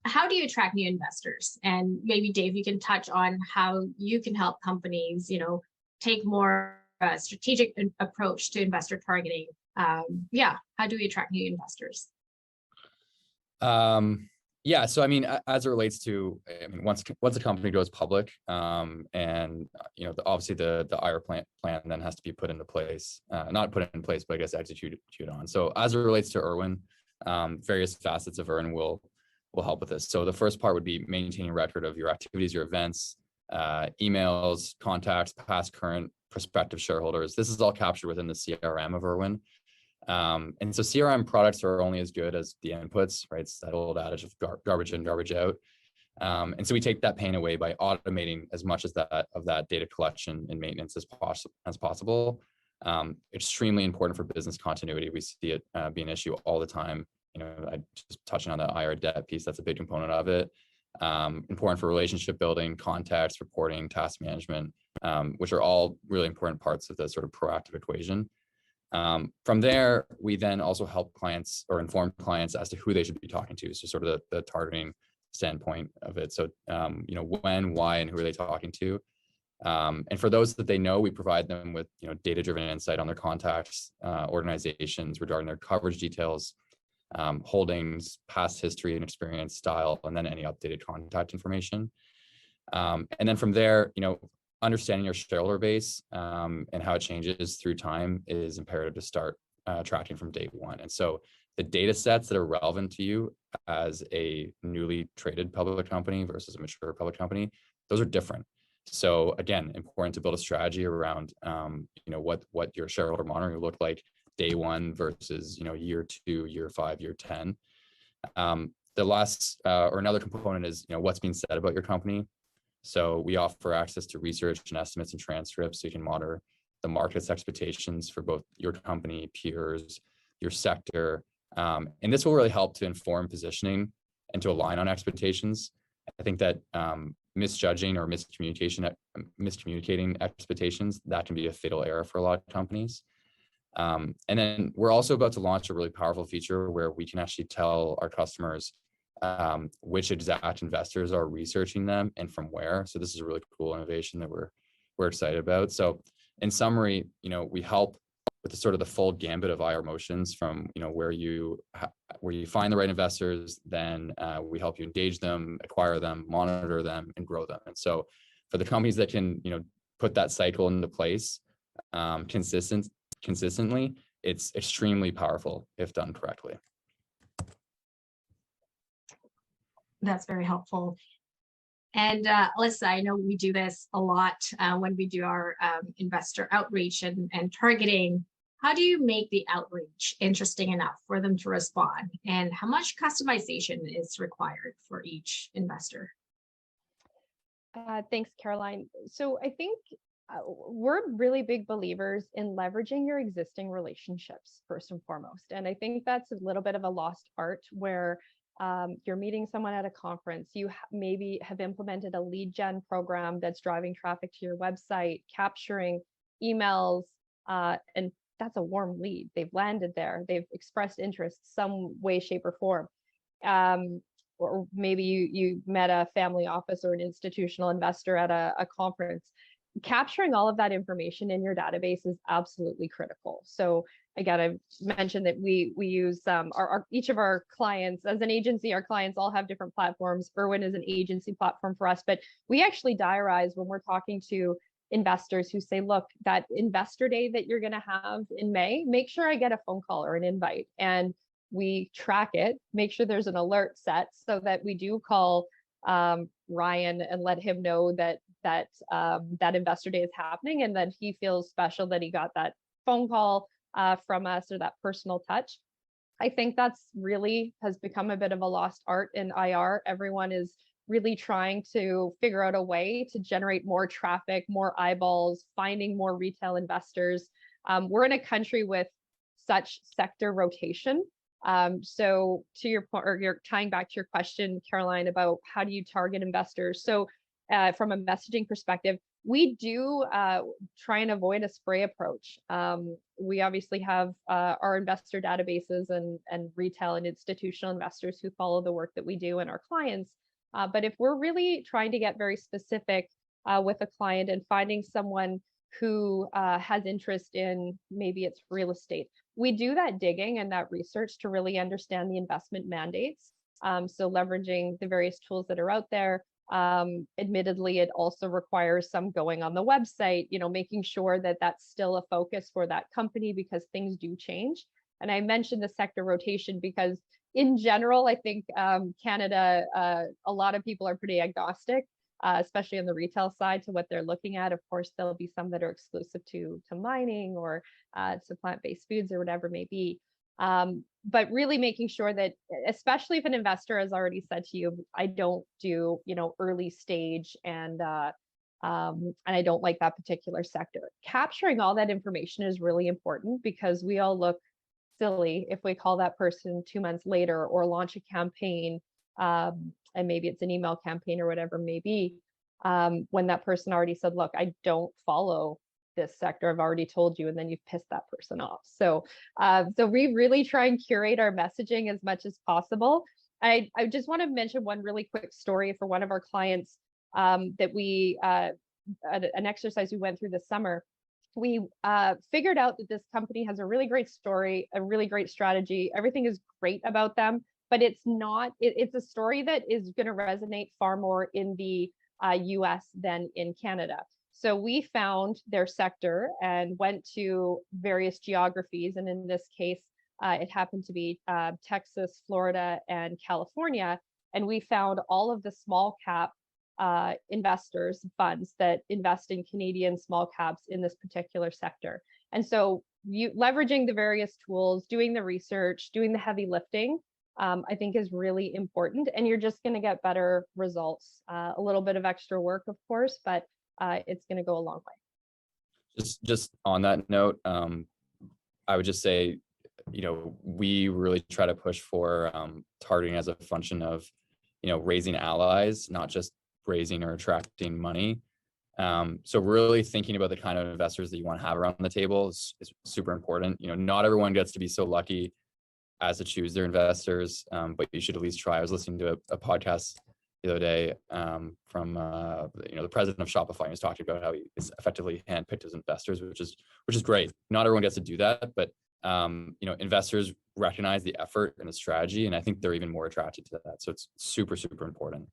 how do you attract new investors? And maybe Dave, you can touch on how you can help companies, take more strategic approach to investor targeting. Yeah, how do we attract new investors? Yeah, so I mean, as it relates to, I mean, once a company goes public, and obviously the IR plan then has to be put into place, not put in place, but I guess executed on. So as it relates to Irwin, various facets of Irwin will help with this. So the first part would be maintaining record of your activities, your events, emails, contacts, past, current, prospective shareholders. This is all captured within the CRM of Irwin. And so CRM products are only as good as the inputs, right? It's that old adage of garbage in, garbage out. And so we take that pain away by automating as much as of that data collection and maintenance as possible. Extremely important for business continuity. We see it be an issue all the time. I just touching on the IR debt piece, that's a big component of it. Important for relationship building, contacts, reporting, task management, which are all really important parts of the sort of proactive equation. From there, we then also help clients or inform clients as to who they should be talking to. So sort of the targeting standpoint of it. So, when, why, and who are they talking to? And for those that they know, we provide them with, data-driven insight on their contacts, organizations regarding their coverage details, holdings, past history and experience, style, and then any updated contact information. And then from there, understanding your shareholder base and how it changes through time is imperative to start tracking from day one. And so the data sets that are relevant to you as a newly traded public company versus a mature public company, those are different. So again, important to build a strategy around, what your shareholder monitoring will look like day one versus, year 2, year 5, year 10. The last or another component is, what's being said about your company. So we offer access to research and estimates and transcripts so you can monitor the market's expectations for both your company, peers, your sector. And this will really help to inform positioning and to align on expectations. I think that misjudging or miscommunicating expectations, that can be a fatal error for a lot of companies. And then we're also about to launch a really powerful feature where we can actually tell our customers which exact investors are researching them and from where. So this is a really cool innovation that we're excited about. So in summary, we help with the sort of the full gambit of IR motions from, where you find the right investors, then we help you engage them, acquire them, monitor them, and grow them. And so for the companies that can, put that cycle into place consistently, it's extremely powerful if done correctly. That's very helpful. And Alyssa, I know we do this a lot when we do our investor outreach and targeting. How do you make the outreach interesting enough for them to respond? And how much customization is required for each investor? Thanks, Caroline. So I think we're really big believers in leveraging your existing relationships first and foremost. And I think that's a little bit of a lost art where you're meeting someone at a conference, you maybe have implemented a lead gen program that's driving traffic to your website, capturing emails, and that's a warm lead. They've landed there. They've expressed interest some way, shape, or form. Or maybe you met a family office or an institutional investor at a conference. Capturing all of that information in your database is absolutely critical. So again, I've mentioned that we use each of our clients as an agency. Our clients all have different platforms. Irwin is an agency platform for us, but we actually diarize when we're talking to investors who say, look, that investor day that you're going to have in May, make sure I get a phone call or an invite. And we track it, make sure there's an alert set so that we do call Ryan and let him know that investor day is happening, and then he feels special that he got that phone call from us or that personal touch. I think that's really has become a bit of a lost art in IR. Everyone is really trying to figure out a way to generate more traffic, more eyeballs, finding more retail investors. We're in a country with such sector rotation. So to your point, or you're tying back to your question, Caroline, about how do you target investors? So from a messaging perspective, We do try and avoid a spray approach. We obviously have our investor databases and retail and institutional investors who follow the work that we do and our clients. But if we're really trying to get very specific with a client and finding someone who has interest in, maybe it's real estate, we do that digging and that research to really understand the investment mandates. So leveraging the various tools that are out there. Admittedly, it also requires some going on the website, making sure that that's still a focus for that company because things do change. And I mentioned the sector rotation because in general, I think Canada, a lot of people are pretty agnostic, especially on the retail side, to what they're looking at. Of course, there'll be some that are exclusive to mining or to plant-based foods or whatever it may be. But really making sure that, especially if an investor has already said to you, I don't do, early stage and I don't like that particular sector. Capturing all that information is really important because we all look silly if we call that person 2 months later or launch a campaign, and maybe it's an email campaign or whatever it may be, when that person already said, look, I don't follow this sector, I've already told you, and then you've pissed that person off. So we really try and curate our messaging as much as possible. I just want to mention one really quick story for one of our clients that we, an exercise we went through this summer. We figured out that this company has a really great story, a really great strategy. Everything is great about them, but it's not, it's a story that is going to resonate far more in the US than in Canada. So we found their sector and went to various geographies. And in this case, it happened to be Texas, Florida, and California. And we found all of the small cap investors, funds that invest in Canadian small caps in this particular sector. And so leveraging the various tools, doing the research, doing the heavy lifting, I think is really important. And you're just going to get better results. A little bit of extra work, of course, but it's going to go a long way. Just on that note, I would just say, we really try to push for targeting as a function of, raising allies, not just raising or attracting money. So really thinking about the kind of investors that you want to have around the table is super important. Not everyone gets to be so lucky as to choose their investors, but you should at least try. I was listening to a podcast the other day from the president of Shopify. He was talking about how he is effectively handpicked his investors, which is great. Not everyone gets to do that, but investors recognize the effort and the strategy, and I think they're even more attracted to that. So it's super, super important.